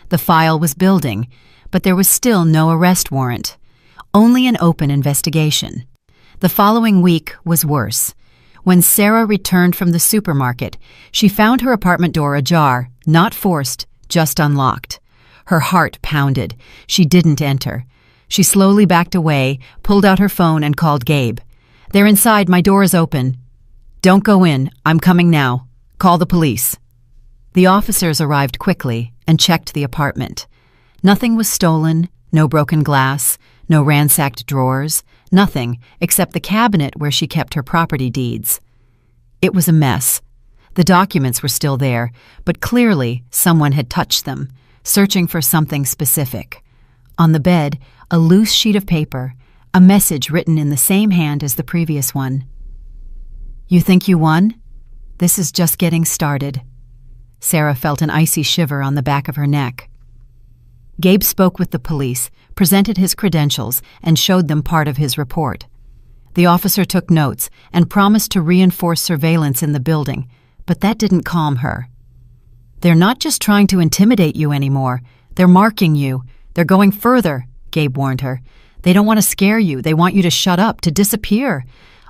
The file was building, but there was still no arrest warrant. Only an open investigation. The following week was worse. When Sarah returned from the supermarket, she found her apartment door ajar, not forced, just unlocked. Her heart pounded. She didn't enter. She slowly backed away, pulled out her phone, and called Gabe. They're inside. My door is open. Don't go in. I'm coming now. Call the police. The officers arrived quickly and checked the apartment. Nothing was stolen, no broken glass, no ransacked drawers, nothing except the cabinet where she kept her property deeds. It was a mess. The documents were still there, but clearly someone had touched them, searching for something specific. On the bed, a loose sheet of paper, a message written in the same hand as the previous one. You think you won? This is just getting started. Sarah felt an icy shiver on the back of her neck. Gabe spoke with the police, presented his credentials, and showed them part of his report. The officer took notes and promised to reinforce surveillance in the building, but that didn't calm her. "They're not just trying to intimidate you anymore. They're marking you. They're going further," Gabe warned her. "They don't want to scare you. They want you to shut up, to disappear."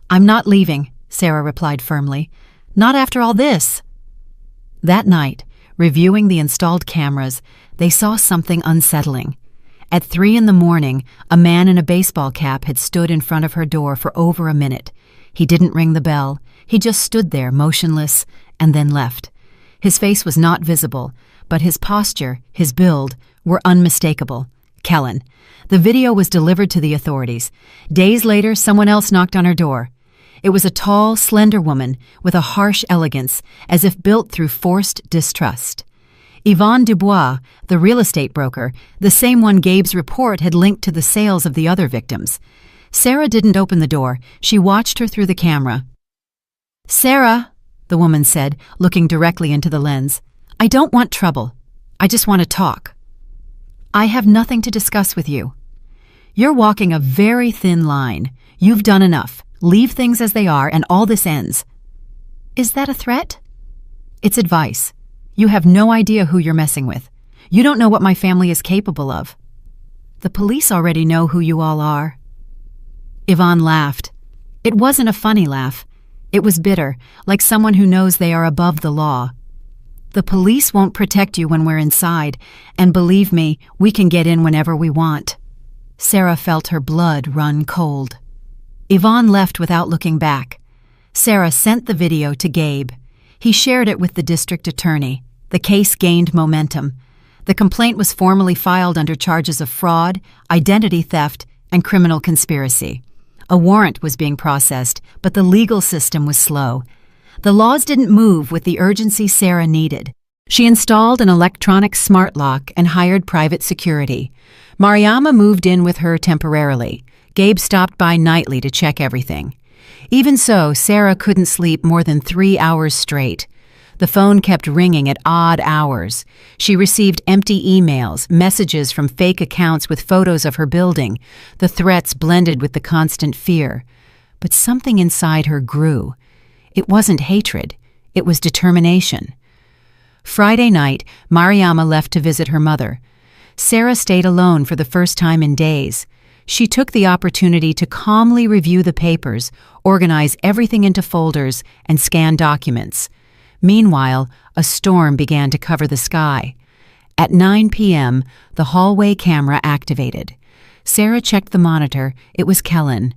"I'm not leaving," Sarah replied firmly. "Not after all this." That night, reviewing the installed cameras, they saw something unsettling. At 3 a.m, a man in a baseball cap had stood in front of her door for over a minute. He didn't ring the bell. He just stood there, motionless, and then left. His face was not visible, but his posture, his build, were unmistakable. Kellen. The video was delivered to the authorities. Days later, someone else knocked on her door. It was a tall, slender woman with a harsh elegance, as if built through forced distrust. Yvonne Dubois, the real estate broker, the same one Gabe's report had linked to the sales of the other victims. Sarah didn't open the door. She watched her through the camera. "Sarah," the woman said, looking directly into the lens, "I don't want trouble. I just want to talk." "I have nothing to discuss with you. You're walking a very thin line. You've done enough. Leave things as they are and all this ends." "Is that a threat?" "It's advice. You have no idea who you're messing with. You don't know what my family is capable of." "The police already know who you all are." Yvonne laughed. It wasn't a funny laugh. It was bitter, like someone who knows they are above the law. "The police won't protect you when we're inside, and believe me, we can get in whenever we want." Sarah felt her blood run cold. Yvonne left without looking back. Sarah sent the video to Gabe. He shared it with the district attorney. The case gained momentum. The complaint was formally filed under charges of fraud, identity theft, and criminal conspiracy. A warrant was being processed, but the legal system was slow. The laws didn't move with the urgency Sarah needed. She installed an electronic smart lock and hired private security. Mariama moved in with her temporarily. Gabe stopped by nightly to check everything. Even so, Sarah couldn't sleep more than 3 hours straight. The phone kept ringing at odd hours. She received empty emails, messages from fake accounts with photos of her building. The threats blended with the constant fear. But something inside her grew. It wasn't hatred. It was determination. Friday night, Mariama left to visit her mother. Sarah stayed alone for the first time in days. She took the opportunity to calmly review the papers, organize everything into folders, and scan documents. Meanwhile, a storm began to cover the sky. At 9 p.m., the hallway camera activated. Sarah checked the monitor. It was Kellen.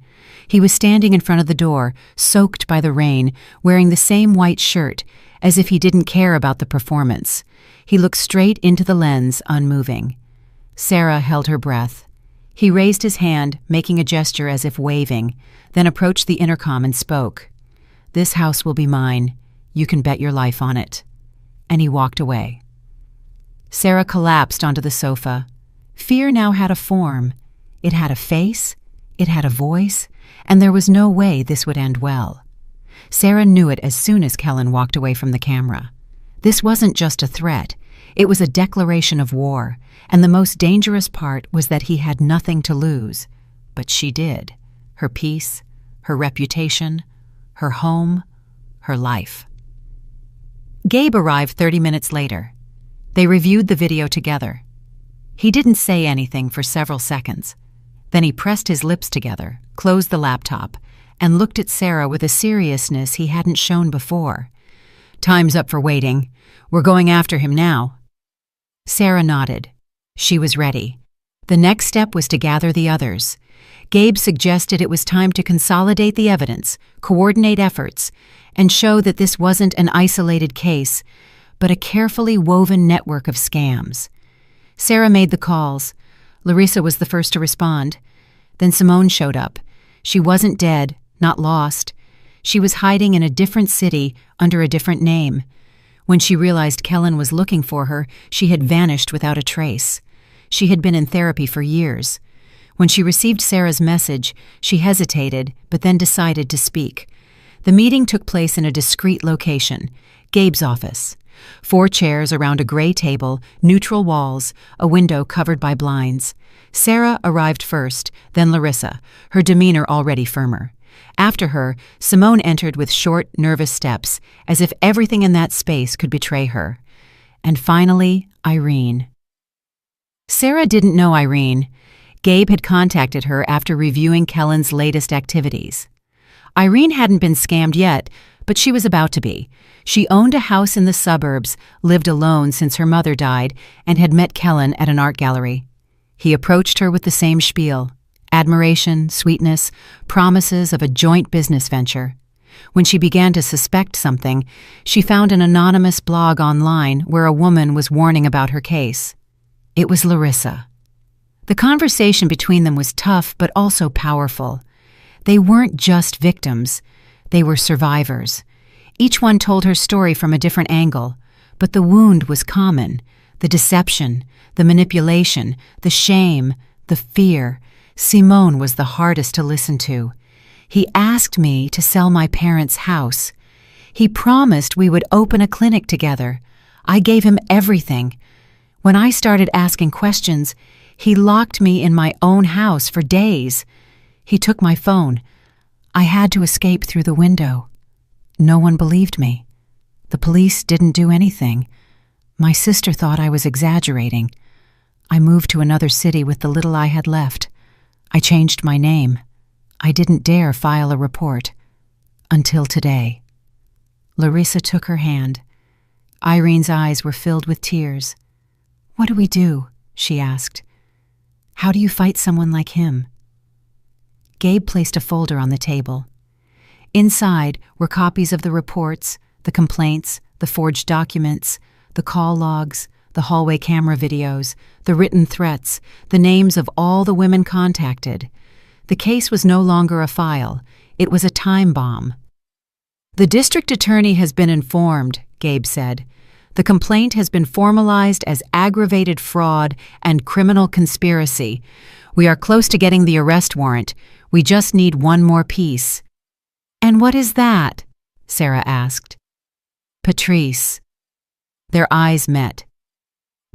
He was standing in front of the door, soaked by the rain, wearing the same white shirt, as if he didn't care about the performance. He looked straight into the lens, unmoving. Sarah held her breath. He raised his hand, making a gesture as if waving, then approached the intercom and spoke. "This house will be mine. You can bet your life on it." And he walked away. Sarah collapsed onto the sofa. Fear now had a form. It had a face, it had a voice, and there was no way this would end well. Sarah knew it as soon as Kellen walked away from the camera. This wasn't just a threat. It was a declaration of war, and the most dangerous part was that he had nothing to lose. But she did. Her peace, her reputation, her home, her life. Gabe arrived 30 minutes later. They reviewed the video together. He didn't say anything for several seconds. Then he pressed his lips together, closed the laptop, and looked at Sarah with a seriousness he hadn't shown before. "Time's up for waiting. We're going after him now." Sarah nodded. She was ready. The next step was to gather the others. Gabe suggested it was time to consolidate the evidence, coordinate efforts, and show that this wasn't an isolated case, but a carefully woven network of scams. Sarah made the calls. Larissa was the first to respond. Then Simone showed up. She wasn't dead, not lost. She was hiding in a different city under a different name. When she realized Kellen was looking for her, she had vanished without a trace. She had been in therapy for years. When she received Sarah's message, she hesitated, but then decided to speak. The meeting took place in a discreet location, Gabe's office. 4 chairs around a gray table, neutral walls, a window covered by blinds. Sarah arrived first, then Larissa, her demeanor already firmer. After her, Simone entered with short, nervous steps, as if everything in that space could betray her. And finally, Irene. Sarah didn't know Irene. Gabe had contacted her after reviewing Kellen's latest activities. Irene hadn't been scammed yet, but she was about to be. She owned a house in the suburbs, lived alone since her mother died, and had met Kellen at an art gallery. He approached her with the same spiel: admiration, sweetness, promises of a joint business venture. When she began to suspect something, she found an anonymous blog online where a woman was warning about her case. It was Larissa. The conversation between them was tough but also powerful. They weren't just victims, they were survivors. Each one told her story from a different angle, but the wound was common: the deception, the manipulation, the shame, the fear. Simone was the hardest to listen to. He asked me to sell my parents' house. He promised we would open a clinic together. I gave him everything. When I started asking questions, he locked me in my own house for days. He took my phone. I had to escape through the window. No one believed me. The police didn't do anything. My sister thought I was exaggerating. I moved to another city with the little I had left. I changed my name. I didn't dare file a report. Until today. Larissa took her hand. Irene's eyes were filled with tears. "What do we do?" she asked. "How do you fight someone like him?" Gabe placed a folder on the table. Inside were copies of the reports, the complaints, the forged documents, the call logs, the hallway camera videos, the written threats, the names of all the women contacted. The case was no longer a file. It was a time bomb. "The district attorney has been informed," Gabe said. "The complaint has been formalized as aggravated fraud and criminal conspiracy. We are close to getting the arrest warrant. We just need one more piece." "And what is that?" Sarah asked. "Patrice." Their eyes met.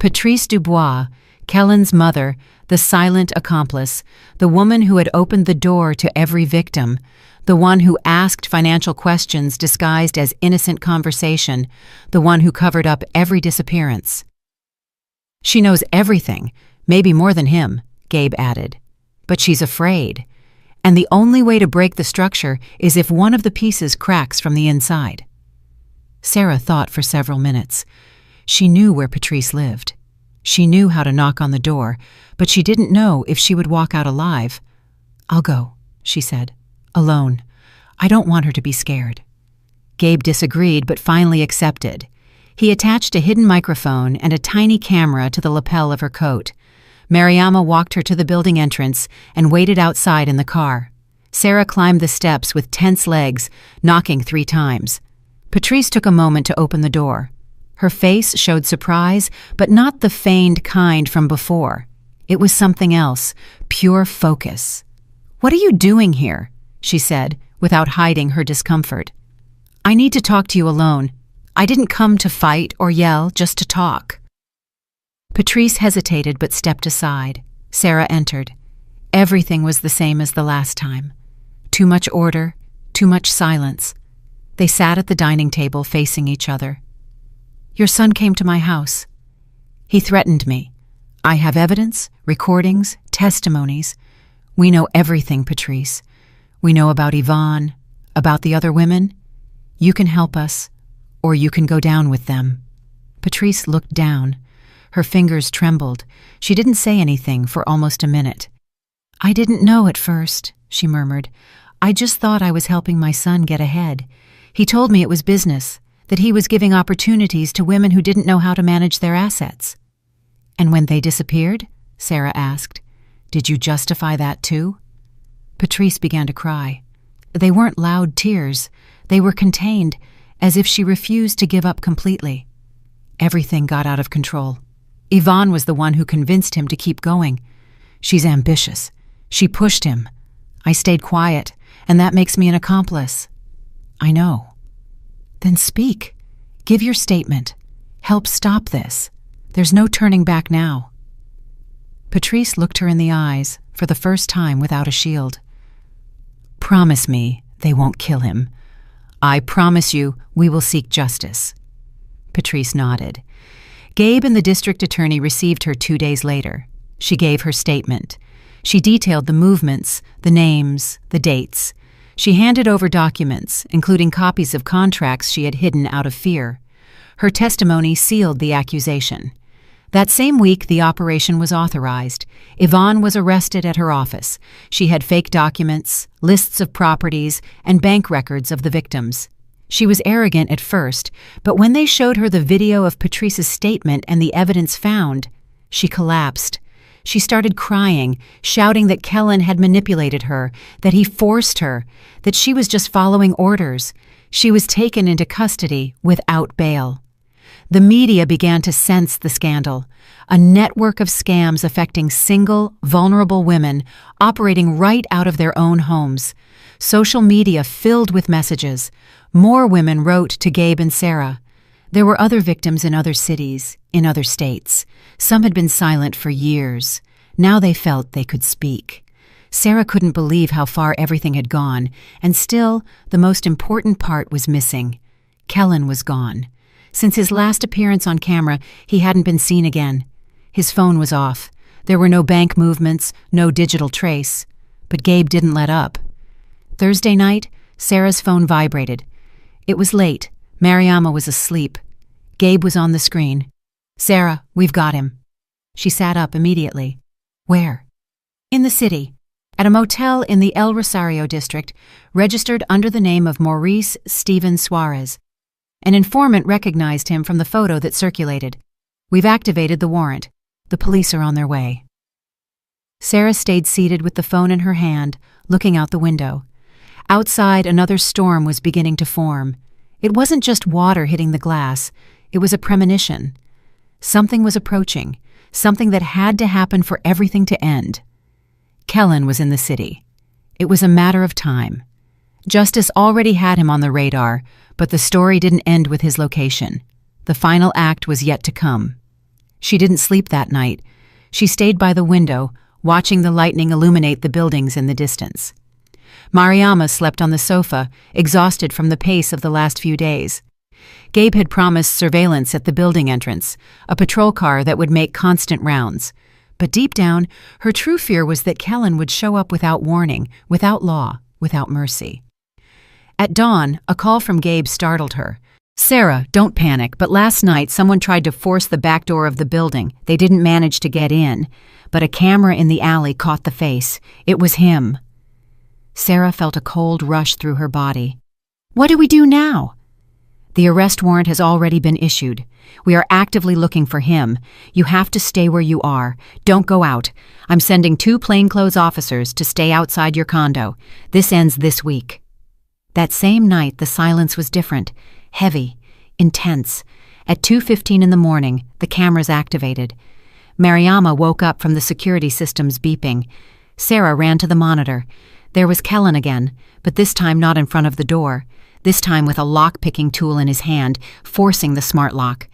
Patrice Dubois, Kellen's mother, the silent accomplice, the woman who had opened the door to every victim, the one who asked financial questions disguised as innocent conversation, the one who covered up every disappearance. "She knows everything, maybe more than him," Gabe added. "But she's afraid. And the only way to break the structure is if one of the pieces cracks from the inside." Sarah thought for several minutes. She knew where Patrice lived. She knew how to knock on the door, but she didn't know if she would walk out alive. "I'll go," she said. "Alone. I don't want her to be scared." Gabe disagreed but finally accepted. He attached a hidden microphone and a tiny camera to the lapel of her coat. Mariama walked her to the building entrance and waited outside in the car. Sarah climbed the steps with tense legs, knocking 3 times. Patrice took a moment to open the door. Her face showed surprise, but not the feigned kind from before. It was something else, pure focus. "What are you doing here?" she said, without hiding her discomfort. "I need to talk to you alone. I didn't come to fight or yell, just to talk." Patrice hesitated but stepped aside. Sarah entered. Everything was the same as the last time. Too much order, too much silence. They sat at the dining table facing each other. "Your son came to my house. He threatened me. I have evidence, recordings, testimonies. We know everything, Patrice. We know about Yvonne, about the other women. You can help us, or you can go down with them." Patrice looked down. Her fingers trembled. She didn't say anything for almost a minute. "I didn't know at first," she murmured. "I just thought I was helping my son get ahead. He told me it was business, that he was giving opportunities to women who didn't know how to manage their assets." "And when they disappeared?" Sarah asked. "Did you justify that too?" Patrice began to cry. They weren't loud tears. They were contained, as if she refused to give up completely. Everything got out of control. Yvonne was the one who convinced him to keep going. She's ambitious. She pushed him. I stayed quiet, and that makes me an accomplice. "I know." "Then speak. Give your statement. Help stop this. There's no turning back now." Patrice looked her in the eyes, for the first time without a shield. Promise me they won't kill him. I promise you we will seek justice." Patrice nodded. Gabe and the district attorney received her 2 days later. She gave her statement. She detailed the movements, the names, the dates. She handed over documents, including copies of contracts she had hidden out of fear. Her testimony sealed the accusation. That same week, the operation was authorized. Yvonne was arrested at her office. She had fake documents, lists of properties, and bank records of the victims. She was arrogant at first, but when they showed her the video of Patrice's statement and the evidence found, she collapsed. She started crying, shouting that Kellen had manipulated her, that he forced her, that she was just following orders. She was taken into custody without bail. The media began to sense the scandal, a network of scams affecting single, vulnerable women operating right out of their own homes. Social media filled with messages. More women wrote to Gabe and Sarah. There were other victims in other cities, in other states. Some had been silent for years. Now they felt they could speak. Sarah couldn't believe how far everything had gone, and still, the most important part was missing. Kellen was gone. Since his last appearance on camera, he hadn't been seen again. His phone was off. There were no bank movements, no digital trace. But Gabe didn't let up. Thursday night, Sarah's phone vibrated. It was late. Mariama was asleep. Gabe was on the screen. "Sarah, we've got him." She sat up immediately. "Where?" "In the city, at a motel in the El Rosario district, registered under the name of Maurice Steven Suarez. An informant recognized him from the photo that circulated. We've activated the warrant. The police are on their way." Sarah stayed seated with the phone in her hand, looking out the window. Outside, another storm was beginning to form. It wasn't just water hitting the glass. It was a premonition. Something was approaching, something that had to happen for everything to end. Kellen was in the city. It was a matter of time. Justice already had him on the radar, but the story didn't end with his location. The final act was yet to come. She didn't sleep that night. She stayed by the window, watching the lightning illuminate the buildings in the distance. Mariama slept on the sofa, exhausted from the pace of the last few days. Gabe had promised surveillance at the building entrance, a patrol car that would make constant rounds. But deep down, her true fear was that Kellen would show up without warning, without law, without mercy. At dawn, a call from Gabe startled her. "Sarah, don't panic, but last night someone tried to force the back door of the building. They didn't manage to get in, but a camera in the alley caught the face. It was him." Sarah felt a cold rush through her body. "What do we do now?" "The arrest warrant has already been issued. We are actively looking for him. You have to stay where you are. Don't go out. I'm sending 2 plainclothes officers to stay outside your condo. This ends this week." That same night, the silence was different, heavy, intense. At 2:15 in the morning, the cameras activated. Mariama woke up from the security systems beeping. Sarah ran to the monitor. There was Kellen again, but this time not in front of the door. This time with a lock-picking tool in his hand, forcing the smart lock.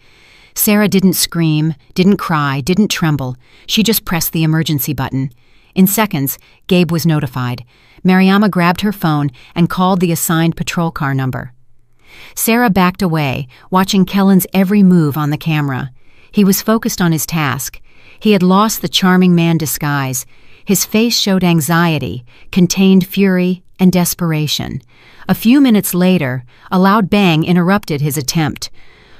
Sarah didn't scream, didn't cry, didn't tremble. She just pressed the emergency button. In seconds, Gabe was notified. Mariama grabbed her phone and called the assigned patrol car number. Sarah backed away, watching Kellen's every move on the camera. He was focused on his task. He had lost the charming man disguise. His face showed anxiety, contained fury, and desperation. A few minutes later, a loud bang interrupted his attempt.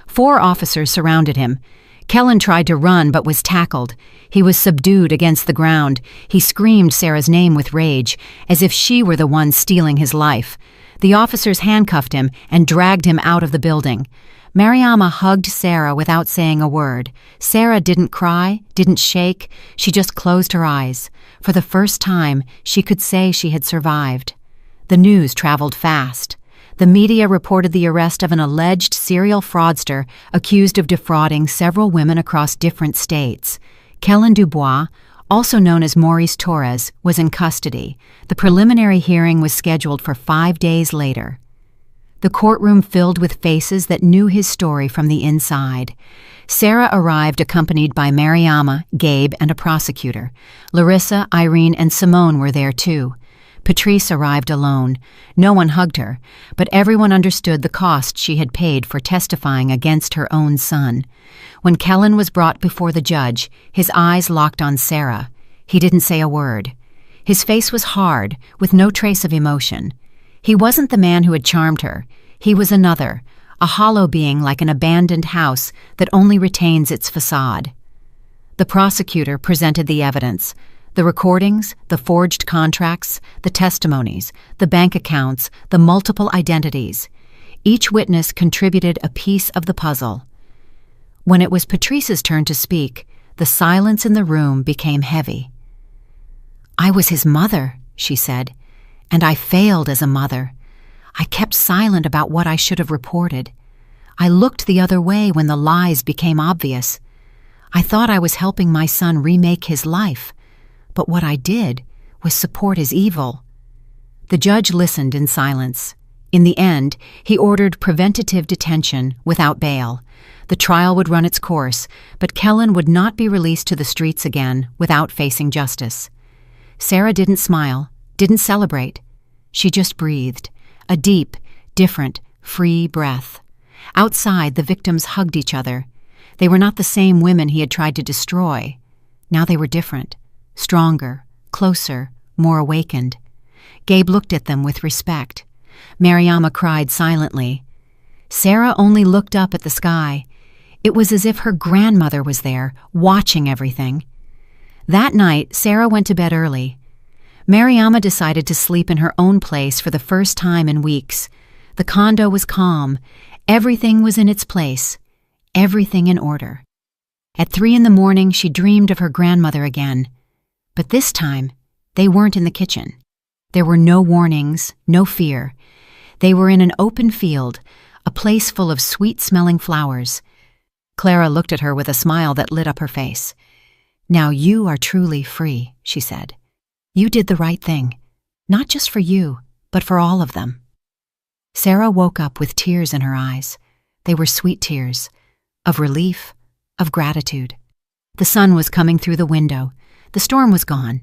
4 officers surrounded him. Kellen tried to run but was tackled. He was subdued against the ground. He screamed Sarah's name with rage, as if she were the one stealing his life. The officers handcuffed him and dragged him out of the building. Mariama hugged Sarah without saying a word. Sarah didn't cry, didn't shake. She just closed her eyes. For the first time, she could say she had survived. The news traveled fast. The media reported the arrest of an alleged serial fraudster accused of defrauding several women across different states. Kellen Dubois, also known as Maurice Torres, was in custody. The preliminary hearing was scheduled for 5 days later. The courtroom filled with faces that knew his story from the inside. Sarah arrived accompanied by Mariama, Gabe, and a prosecutor. Larissa, Irene, and Simone were there too. Patrice arrived alone. No one hugged her, but everyone understood the cost she had paid for testifying against her own son. When Kellen was brought before the judge, his eyes locked on Sarah. He didn't say a word. His face was hard, with no trace of emotion. He wasn't the man who had charmed her. He was another, a hollow being like an abandoned house that only retains its facade. The prosecutor presented the evidence. The recordings, the forged contracts, the testimonies, the bank accounts, the multiple identities. Each witness contributed a piece of the puzzle. When it was Patrice's turn to speak, the silence in the room became heavy. "I was his mother," she said, "and I failed as a mother. I kept silent about what I should have reported. I looked the other way when the lies became obvious. I thought I was helping my son remake his life, but what I did was support his evil." The judge listened in silence. In the end, he ordered preventative detention without bail. The trial would run its course, but Kellen would not be released to the streets again without facing justice. Sarah didn't smile, didn't celebrate. She just breathed, a deep, different, free breath. Outside, the victims hugged each other. They were not the same women he had tried to destroy. Now they were different. Stronger, closer, more awakened. Gabe looked at them with respect. Mariama cried silently. Sarah only looked up at the sky. It was as if her grandmother was there, watching everything. That night, Sarah went to bed early. Mariama decided to sleep in her own place for the first time in weeks. The condo was calm. Everything was in its place. Everything in order. At 3 a.m, she dreamed of her grandmother again. But this time, they weren't in the kitchen. There were no warnings, no fear. They were in an open field, a place full of sweet-smelling flowers. Clara looked at her with a smile that lit up her face. "Now you are truly free," she said. "You did the right thing, not just for you, but for all of them." Sarah woke up with tears in her eyes. They were sweet tears, of relief, of gratitude. The sun was coming through the window. The storm was gone.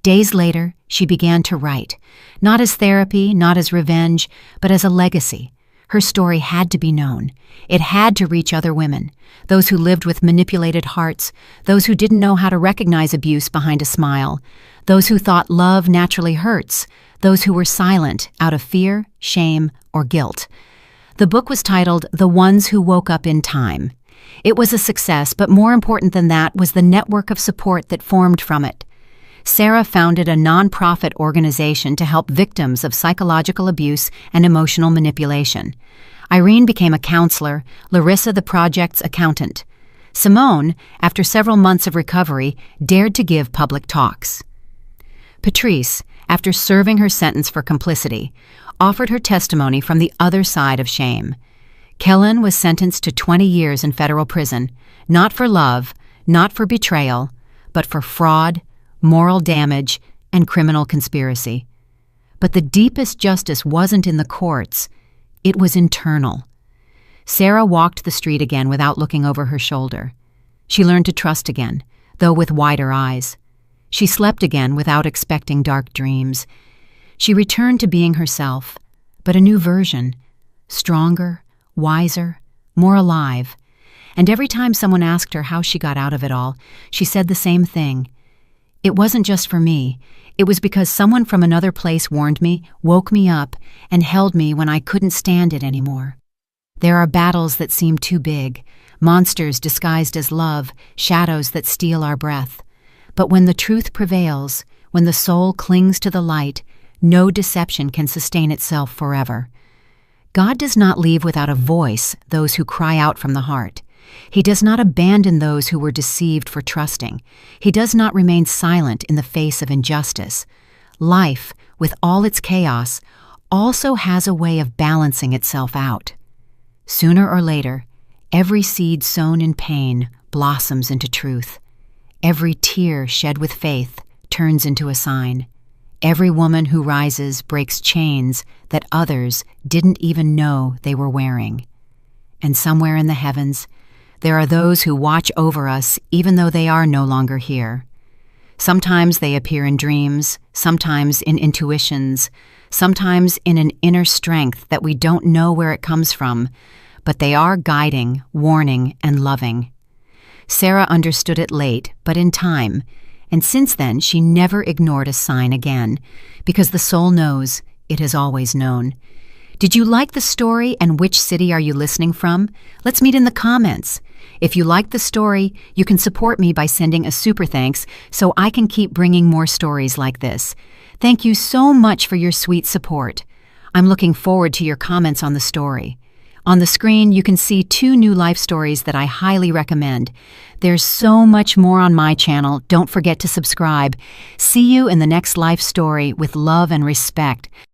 Days later, she began to write, not as therapy, not as revenge, but as a legacy. Her story had to be known. It had to reach other women, those who lived with manipulated hearts, those who didn't know how to recognize abuse behind a smile, those who thought love naturally hurts, those who were silent out of fear, shame, or guilt. The book was titled The Ones Who Woke Up in Time. It was a success, but more important than that was the network of support that formed from it. Sarah founded a nonprofit organization to help victims of psychological abuse and emotional manipulation. Irene became a counselor, Larissa the project's accountant. Simone, after several months of recovery, dared to give public talks. Patrice, after serving her sentence for complicity, offered her testimony from the other side of shame. Kellen was sentenced to 20 years in federal prison, not for love, not for betrayal, but for fraud, moral damage, and criminal conspiracy. But the deepest justice wasn't in the courts. It was internal. Sarah walked the street again without looking over her shoulder. She learned to trust again, though with wider eyes. She slept again without expecting dark dreams. She returned to being herself, but a new version, stronger, wiser, more alive. And every time someone asked her how she got out of it all, she said the same thing. It wasn't just for me. It was because someone from another place warned me, woke me up, and held me when I couldn't stand it anymore. There are battles that seem too big, monsters disguised as love, shadows that steal our breath. But when the truth prevails, when the soul clings to the light, no deception can sustain itself forever. God does not leave without a voice those who cry out from the heart. He does not abandon those who were deceived for trusting. He does not remain silent in the face of injustice. Life, with all its chaos, also has a way of balancing itself out. Sooner or later, every seed sown in pain blossoms into truth. Every tear shed with faith turns into a sign. Every woman who rises breaks chains that others didn't even know they were wearing. And somewhere in the heavens, there are those who watch over us even though they are no longer here. Sometimes they appear in dreams, sometimes in intuitions, sometimes in an inner strength that we don't know where it comes from, but they are guiding, warning, and loving. Sarah understood it late, but in time, and since then she never ignored a sign again, because the soul knows, it has always known. Did you like the story, and which city are you listening from? Let's meet in the comments. If you liked the story, you can support me by sending a super thanks so I can keep bringing more stories like this. Thank you so much for your sweet support. I'm looking forward to your comments on the story. On the screen, you can see 2 new life stories that I highly recommend. There's so much more on my channel. Don't forget to subscribe. See you in the next life story with love and respect.